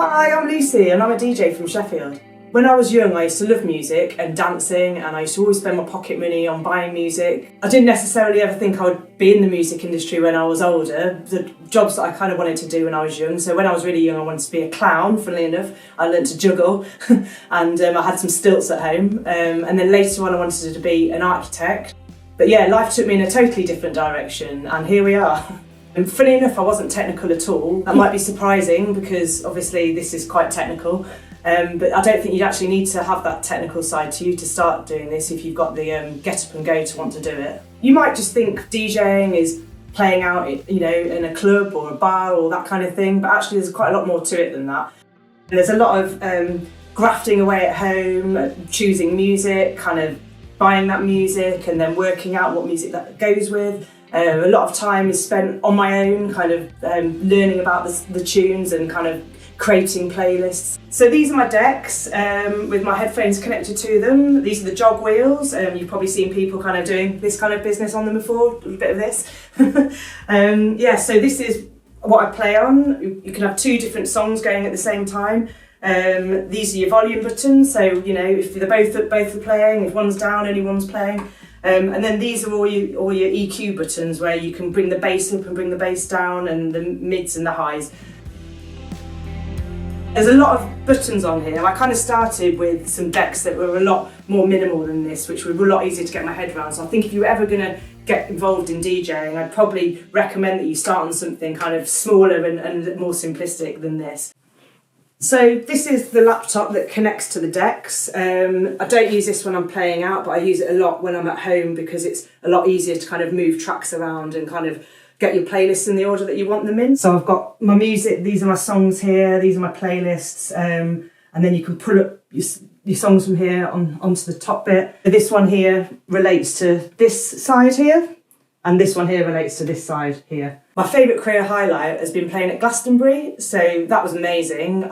Hi, I'm Lucy and I'm a DJ from Sheffield. When I was young, I used to love music and dancing, and I used to always spend my pocket money on buying music. I didn't necessarily ever think I would be in the music industry when I was older, the jobs that I kind of wanted to do when I was young. So when I was really young, I wanted to be a clown, funnily enough. I learned to juggle and I had some stilts at home. And then later on, I wanted to be an architect. But yeah, life took me in a totally different direction, and here we are. And funny enough, I wasn't technical at all. That might be surprising because obviously this is quite technical. But I don't think you'd actually need to have that technical side to you to start doing this if you've got the get up and go to want to do it. You might just think DJing is playing out, in a club or a bar or that kind of thing, but actually there's quite a lot more to it than that. And there's a lot of grafting away at home, choosing music, kind of buying that music and then working out what music that goes with. A lot of time is spent on my own, kind of learning about the tunes and kind of creating playlists. So these are my decks with my headphones connected to them. These are the jog wheels. You've probably seen people kind of doing this kind of business on them before, a bit of this. So this is what I play on. You can have two different songs going at the same time. These are your volume buttons, so if they're both are playing, if one's down, only one's playing. And then these are all your EQ buttons where you can bring the bass up and bring the bass down and the mids and the highs. There's a lot of buttons on here. I kind of started with some decks that were a lot more minimal than this, which were a lot easier to get my head around. So I think if you were ever going to get involved in DJing, I'd probably recommend that you start on something kind of smaller and more simplistic than this. So this is the laptop that connects to the decks. I don't use this when I'm playing out, but I use it a lot when I'm at home because it's a lot easier to kind of move tracks around and kind of get your playlists in the order that you want them in. So I've got my music, these are my songs here, these are my playlists, and then you can pull up your songs from here onto the top bit. This one here relates to this side here, and this one here relates to this side here. My favourite career highlight has been playing at Glastonbury, so that was amazing.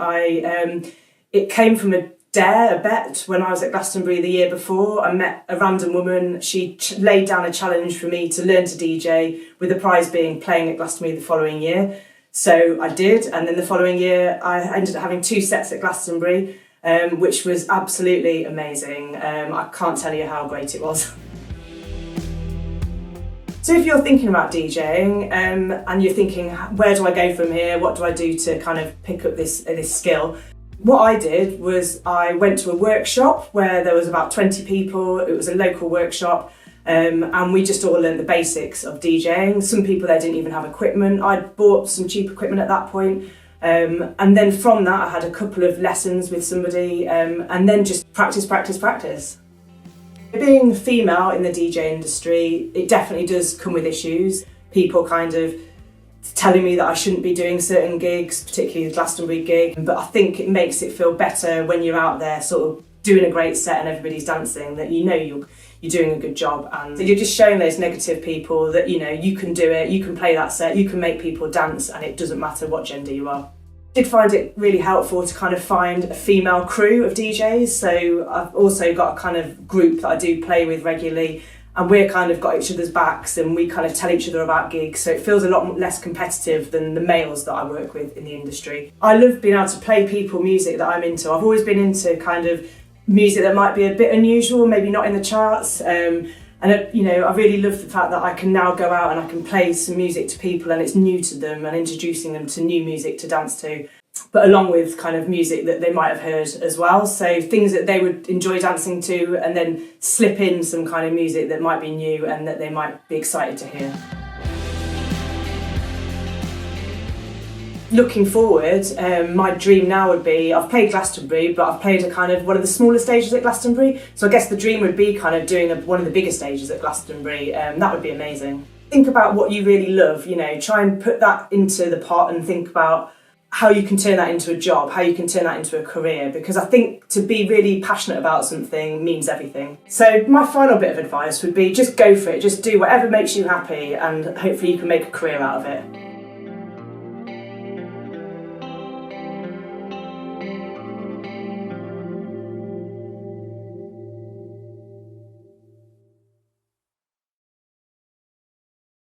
It came from a bet when I was at Glastonbury the year before. I met a random woman. She laid down a challenge for me to learn to DJ, with the prize being playing at Glastonbury the following year. So I did, and then the following year I ended up having 2 sets at Glastonbury, which was absolutely amazing. I can't tell you how great it was. So if you're thinking about DJing and you're thinking, where do I go from here? What do I do to kind of pick up this skill? What I did was I went to a workshop where there was about 20 people. It was a local workshop and we just all learned the basics of DJing. Some people there didn't even have equipment. I'd bought some cheap equipment at that point. And then from that I had a couple of lessons with somebody and then just practice. Being female in the DJ industry, it definitely does come with issues. People kind of telling me that I shouldn't be doing certain gigs, particularly the Glastonbury gig, but I think it makes it feel better when you're out there sort of doing a great set and everybody's dancing, that you're doing a good job, and you're just showing those negative people that you can do it, you can play that set, you can make people dance, and it doesn't matter what gender you are. I did find it really helpful to kind of find a female crew of DJs, so I've also got a kind of group that I do play with regularly, and we're kind of got each other's backs and we kind of tell each other about gigs, so it feels a lot less competitive than the males that I work with in the industry. I love being able to play people music that I'm into. I've always been into kind of music that might be a bit unusual, maybe not in the charts, and I really love the fact that I can now go out and I can play some music to people and it's new to them and introducing them to new music to dance to, but along with kind of music that they might have heard as well. So things that they would enjoy dancing to, and then slip in some kind of music that might be new and that they might be excited to hear. Looking forward, my dream now would be, I've played Glastonbury, but I've played one of the smaller stages at Glastonbury. So I guess the dream would be kind of doing one of the bigger stages at Glastonbury. That would be amazing. Think about what you really love, try and put that into the pot and think about how you can turn that into a job, how you can turn that into a career, because I think to be really passionate about something means everything. So my final bit of advice would be just go for it, just do whatever makes you happy, and hopefully you can make a career out of it.